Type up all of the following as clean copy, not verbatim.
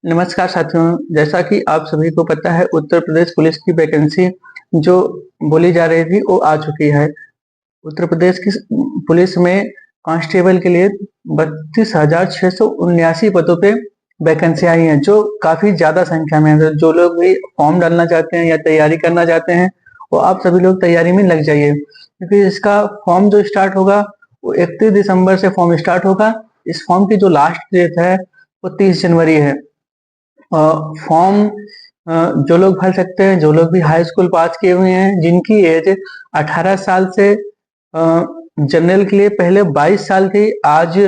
नमस्कार साथियों, जैसा कि आप सभी को पता है उत्तर प्रदेश पुलिस की वैकेंसी जो बोली जा रही थी वो आ चुकी है। उत्तर प्रदेश की पुलिस में कांस्टेबल के लिए 32,679 पदों पे वैकेंसी आई है, जो काफी ज्यादा संख्या में है। तो जो लोग भी फॉर्म डालना चाहते हैं या तैयारी करना चाहते हैं वो आप सभी लोग तैयारी में लग जाइए, क्योंकि इसका फॉर्म जो स्टार्ट होगा वो 31 दिसंबर से फॉर्म स्टार्ट होगा। इस फॉर्म की जो लास्ट डेट है वो 30 जनवरी है। फॉर्म जो लोग भर सकते हैं, जो लोग भी हाई स्कूल पास किए हुए हैं, जिनकी एज 18 साल से जनरल के लिए पहले 22 साल थी, आज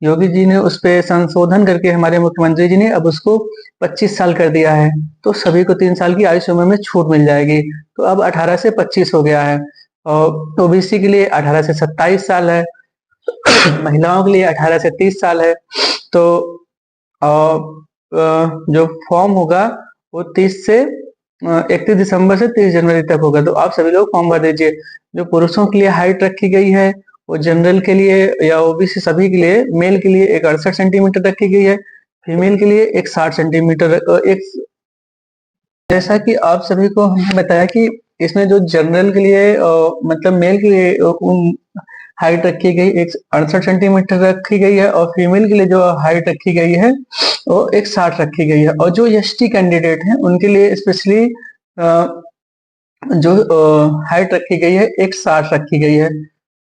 योगी जी ने उस पे संशोधन करके हमारे मुख्यमंत्री जी ने अब उसको 25 साल कर दिया है। तो सभी को 3 साल की आयु सीमा में छूट मिल जाएगी। तो अब 18 से 25 हो गया है। और ओबीसी के लिए 18 से 27 साल है। महिलाओं के लिए 18 से 30 साल है। तो जो फॉर्म होगा वो 30 से 31 दिसंबर से 30 जनवरी तक होगा। तो आप सभी लोग फॉर्म भर दीजिए। जो पुरुषों के लिए हाइट रखी गई है वो जनरल के लिए या ओबीसी सभी के लिए, मेल के लिए एक 68 सेंटीमीटर रखी गई है, फीमेल के लिए एक 60 सेंटीमीटर एक। जैसा कि आप सभी को हमने बताया कि इसमें जो जनरल के लिए मतलब मेल के लिए हाइट रखी गई एक 68 सेंटीमीटर रखी गई है, और फीमेल के लिए जो हाइट रखी गई है वो एक 60 रखी गई है। और जो एसटी कैंडिडेट हैं उनके लिए स्पेशली जो हाइट रखी गई है एक 60 रखी गई है।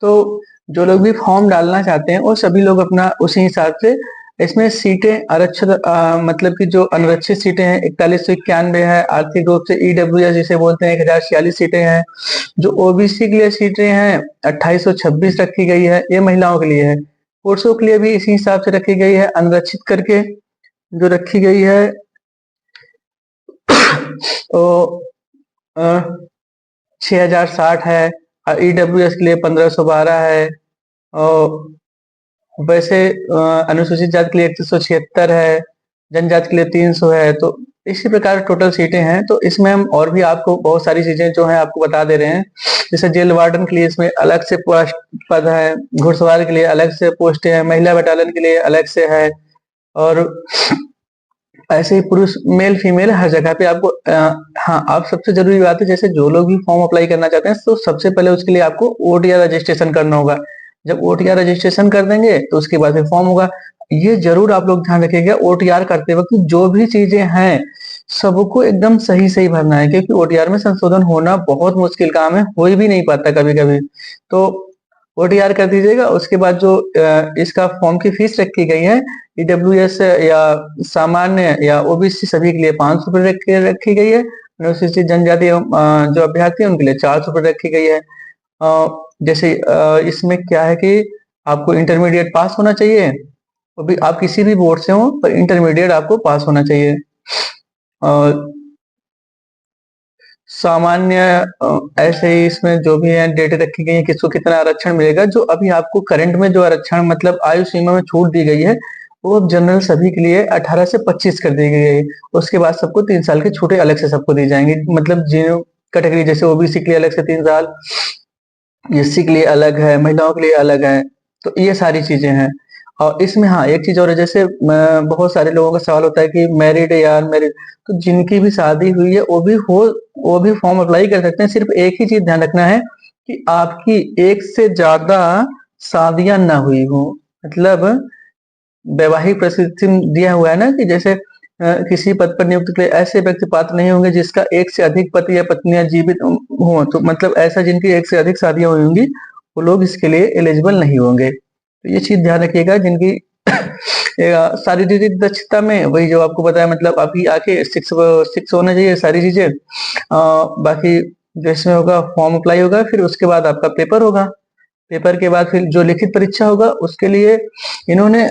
तो जो लोग भी फॉर्म डालना चाहते हैं वो सभी लोग अपना उसी हिसाब से, इसमें सीटें आरक्षित मतलब कि जो अनारक्षित सीटें हैं 4191 है, आर्थिक रूप से ईडब्ल्यूएस जिसे बोलते हैं 1046 सीटें हैं। जो ओबीसी के लिए सीटें हैं 2826 रखी गई है, ये महिलाओं के लिए है। पुरुषों के लिए भी इसी हिसाब से रखी गई है, अनारक्षित करके जो रखी गई है तो 6060 है। ईडब्ल्यूएस के लिए 1512 है। और वैसे अनुसूचित जाति के लिए 176 है, जनजाति के लिए 300 है। तो इसी प्रकार टोटल सीटें हैं। तो इसमें हम और भी आपको बहुत सारी चीजें जो है आपको बता दे रहे हैं। जैसे जेल वार्डन के लिए इसमें अलग से पद है, घुड़सवार के लिए अलग से पोस्ट है, महिला बटालियन के लिए अलग से है, और ऐसे ही पुरुष मेल फीमेल हर जगह पे आपको हाँ, आप सबसे जरूरी बात है, जैसे जो लोग भी फॉर्म अप्लाई करना चाहते हैं तो सबसे पहले उसके लिए आपको ओटीआर रजिस्ट्रेशन करना होगा। जब ओटीआर रजिस्ट्रेशन कर देंगे तो उसके बाद फिर फॉर्म होगा। ये जरूर आप लोग ध्यान रखिएगा, ओटीआर करते वक्त जो भी चीजें हैं सबको एकदम सही सही भरना है, क्योंकि ओटीआर में संशोधन होना बहुत मुश्किल काम है, हो ही भी नहीं पाता कभी कभी। तो ओटीआर कर दीजिएगा। उसके बाद जो इसका फॉर्म की फीस रखी गई है ईडब्ल्यूएस या सामान्य या ओबीसी सभी के लिए 500 रुपये रखी गई है। अनुसूचित जनजाति जो अभ्यर्थी है उनके लिए 400 रुपये रखी गई है। जैसे इसमें क्या है कि आपको इंटरमीडिएट पास होना चाहिए, वो भी आप किसी भी बोर्ड से हो, पर इंटरमीडिएट आपको पास होना चाहिए। सामान्य ऐसे ही इसमें जो भी है डेटे रखी गई है किसको कितना आरक्षण मिलेगा। जो अभी आपको करंट में जो आरक्षण मतलब आयु सीमा में छूट दी गई है वो अब जनरल सभी के लिए 18 से 25 कर दी गई है। उसके बाद सबको 3 साल की छूटें अलग से सबको दी जाएंगी। मतलब जिन कैटेगरी जैसे ओबीसी के लिए अलग से 3 साल, एससी के लिए अलग है, महिलाओं के लिए अलग है। तो ये सारी चीजें हैं। और इसमें हाँ एक चीज और है, जैसे बहुत सारे लोगों का सवाल होता है कि मैरिड या अनमैरिड, तो जिनकी भी शादी हुई है वो भी फॉर्म अप्लाई कर सकते हैं। सिर्फ एक ही चीज ध्यान रखना है कि आपकी एक से ज्यादा शादियां ना हुई हो। मतलब वैवाहिक प्रसिद्धि दिया हुआ है ना कि जैसे किसी पद पर नियुक्त के लिए ऐसे व्यक्ति पात्र नहीं होंगे जिसका एक से अधिक पति या पत्नियां जीवित हो। तो मतलब ऐसा जिनकी एक से अधिक शादियां हुई होंगी वो लोग इसके लिए एलिजिबल नहीं होंगे। तो ये चीज ध्यान रखिएगा। जिनकी शारीरिक दक्षता में वही जो आपको बताया, मतलब आपकी आके सिक्स सिक्स होना चाहिए सारी चीजें। बाकी जो इसमें होगा फॉर्म अप्लाई होगा, फिर उसके बाद आपका पेपर होगा। पेपर के बाद फिर जो लिखित परीक्षा होगा उसके लिए इन्होंने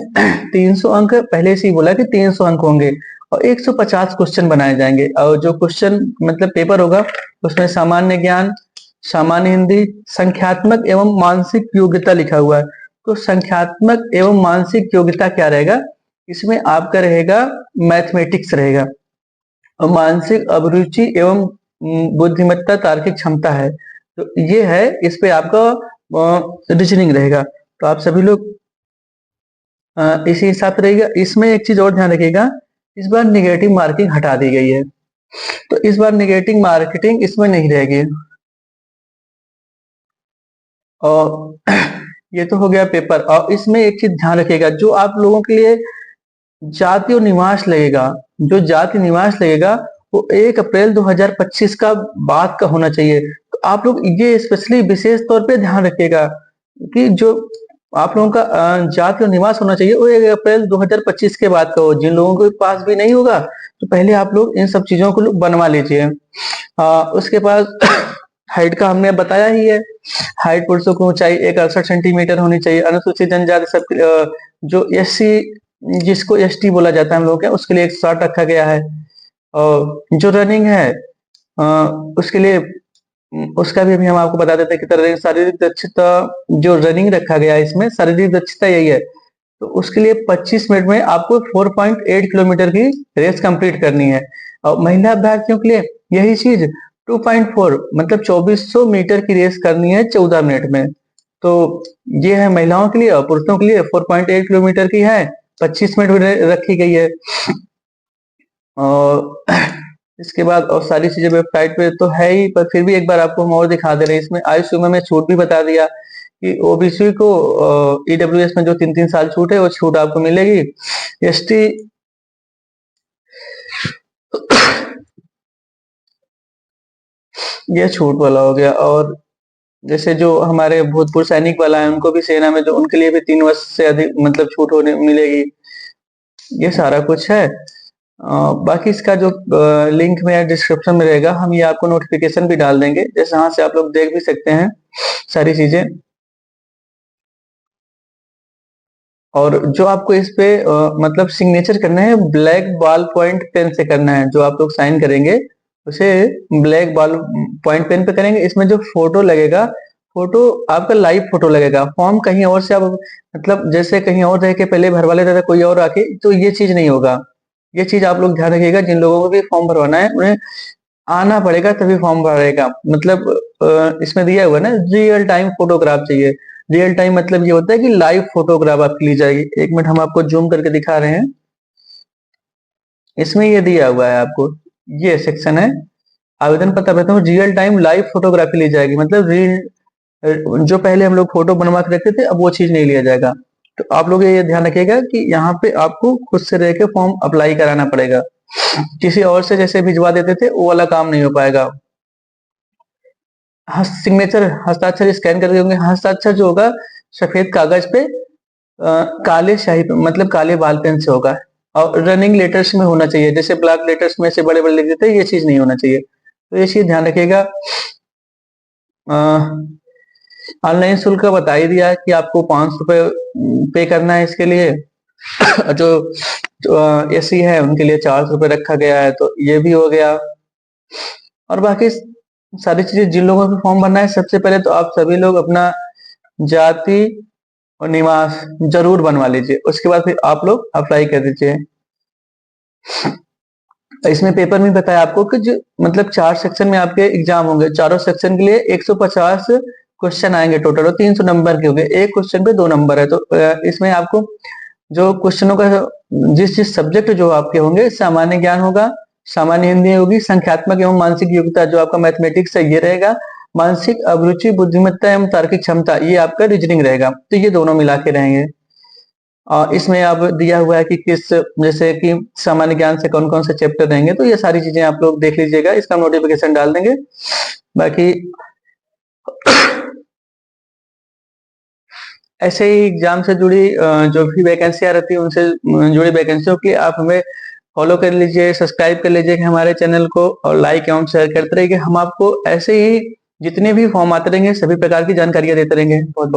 300 अंक पहले से ही बोला कि 300 अंक होंगे, और 150 क्वेश्चन बनाए जाएंगे। और जो क्वेश्चन मतलब पेपर होगा उसमें सामान्य ज्ञान, सामान्य हिंदी, संख्यात्मक एवं मानसिक योग्यता लिखा हुआ है। तो संख्यात्मक एवं मानसिक योग्यता क्या रहेगा, इसमें आपका रहेगा मैथमेटिक्स रहेगा, और मानसिक अभिरुचि एवं बुद्धिमत्ता तार्किक क्षमता है। तो ये है, इस पे आपका रीजनिंग रहेगा। तो आप सभी लोग इसी हिसाब से रहेगा। इसमें एक चीज और ध्यान रखिएगा इस बार निगेटिव मार्किंग हटा दी गई है, तो इस बार निगेटिव मार्केटिंग इसमें नहीं रहेगी। और ये तो हो गया पेपर। और इसमें एक चीज ध्यान रखिएगा, जो आप लोगों के लिए जाति और निवास लगेगा, जो जाति निवास लगेगा वो 1 अप्रैल 2025 का बाद का होना चाहिए। तो आप लोग ये स्पेशली विशेष तौर पे ध्यान रखिएगा कि जो आप लोगों का जाति और निवास होना चाहिए वो 1 अप्रैल 2025 के बाद का हो। जिन लोगों के पास भी नहीं होगा तो पहले आप लोग इन सब चीजों को बनवा लीजिए। उसके बाद हाइट का हमने बताया ही है। हाइट पुरुषों की ऊंचाई 168 सेंटीमीटर होनी चाहिए। अनुसूचित जनजाति सब जो एससी, जिसको एसटी बोला जाता है हम लोग के, उसके लिए 160 रखा गया है। और जो रनिंग है उसके लिए उसका भी अभी हम आपको बता देते हैं कि शारीरिक दक्षता जो रनिंग रखा गया है, इसमें शारीरिक दक्षता यही है। तो उसके लिए 25 मिनट में आपको 4.8 किलोमीटर की रेस कंप्लीट करनी है। और महिला अभ्यर्थियों के लिए यही चीज 2.4 मतलब 2400 मीटर की रेस करनी है 14 मिनट में। तो ये है महिलाओं के लिए। और पुरुषों के लिए 4.8 किलोमीटर की है, 25 मिनट रखी गई है। और इसके बाद और सारी चीजें वेबसाइट पे तो है ही, पर फिर भी एक बार आपको हम और दिखा दे रहे हैं। इसमें आयु सीमा में छूट भी बता दिया कि ओबीसी को ईडब्ल्यूएस में जो 3-3 साल छूट है वो छूट आपको मिलेगी। एसटी ये छूट वाला हो गया। और जैसे जो हमारे भूतपूर्व सैनिक वाला है उनको भी सेना में, जो उनके लिए भी 3 वर्ष से अधिक मतलब छूट होने मिलेगी। ये सारा कुछ है। बाकी इसका जो लिंक में डिस्क्रिप्शन में रहेगा, हम ये आपको नोटिफिकेशन भी डाल देंगे, जैसे यहाँ से आप लोग देख भी सकते हैं सारी चीजें। और जो आपको इस पे मतलब सिग्नेचर करना है ब्लैक बॉल पॉइंट पेन से करना है। जो आप लोग साइन करेंगे उसे ब्लैक बॉल पॉइंट पेन पे करेंगे। इसमें जो फोटो लगेगा, फोटो आपका लाइव फोटो लगेगा। फॉर्म कहीं और से आप मतलब जैसे कहीं और रह के पहले भरवा लेते थे कोई और आके, तो ये चीज नहीं होगा। ये चीज आप लोग ध्यान रखिएगा। जिन लोगों को भी फॉर्म भरवाना है उन्हें आना पड़ेगा तभी फॉर्म भरेगा। मतलब इसमें दिया हुआ ना रियल टाइम फोटोग्राफ चाहिए। रियल टाइम मतलब ये होता है कि लाइव फोटोग्राफ आपकी ली जाएगी। 1 मिनट हम आपको जूम करके दिखा रहे हैं। इसमें ये दिया हुआ है आपको, ये सेक्शन है आवेदन पत्र भरते रियल टाइम लाइव फोटोग्राफी ली जाएगी। मतलब रियल जो पहले हम लोग फोटो बनवा के रखते थे अब वो चीज नहीं लिया जाएगा। तो आप लोग ये ध्यान रखिएगा कि यहाँ पे आपको खुद से रह के फॉर्म अप्लाई कराना पड़ेगा। किसी और से जैसे भिजवा देते थे वो वाला काम नहीं हो पाएगा। सिग्नेचर हस्ताक्षर स्कैन करके होंगे। हस्ताक्षर जो होगा सफेद कागज पे काले शाही मतलब काले बाल पेन से होगा। और रनिंग लेटर्स में होना चाहिए, जैसे ब्लॉक लेटर्स में से बड़े बड़े लिख देते हैं, ये चीज नहीं होना चाहिए। तो ये चीज ध्यान रखिएगा। ऑनलाइन शुल्क का बता ही दिया कि आपको 500 रुपये पे करना है इसके लिए। जो एसी है उनके लिए 400 रुपये रखा गया है, तो ये भी हो गया। और बाकी सारी चीजें जिन लोगों को फॉर्म भरना है, सबसे पहले तो आप सभी लोग अपना जाति और निवास जरूर बनवा लीजिए। उसके बाद फिर आप लोग अप्लाई कर दीजिए। इसमें पेपर में बताया आपको कि जो मतलब 4 सेक्शन में आपके एग्जाम होंगे। चारों सेक्शन के लिए 150 क्वेश्चन आएंगे टोटल, और 300 नंबर के होंगे। एक क्वेश्चन पे 2 नंबर है। तो इसमें आपको जो क्वेश्चनों का जिस सब्जेक्ट जो आपके होंगे, सामान्य ज्ञान होगा, सामान्य हिंदी होगी, संख्यात्मक एवं मानसिक योग्यता जो आपका मैथमेटिक्स है ये रहेगा, मानसिक अभिरुचि, बुद्धिमत्ता एवं तार्किक क्षमता ये आपका रीजनिंग रहेगा। तो ये दोनों मिला के रहेंगे। इसमें अब दिया हुआ है कि किस जैसे कि सामान्य ज्ञान से कौन कौन से चैप्टर रहेंगे। तो ये सारी चीजें आप लोग देख लीजिएगा, इसका नोटिफिकेशन डाल देंगे। बाकी ऐसे ही एग्जाम से जुड़ी जो भी वैकेंसियां रहती है उनसे जुड़ी वैकेंसियों की आप हमें फॉलो कर लीजिए, सब्सक्राइब कर लीजिए हमारे चैनल को, और लाइक एवं शेयर करते रहिए। हम आपको ऐसे ही जितने भी फॉर्म आते रहेंगे सभी प्रकार की जानकारियां देते रहेंगे। बहुत बहुत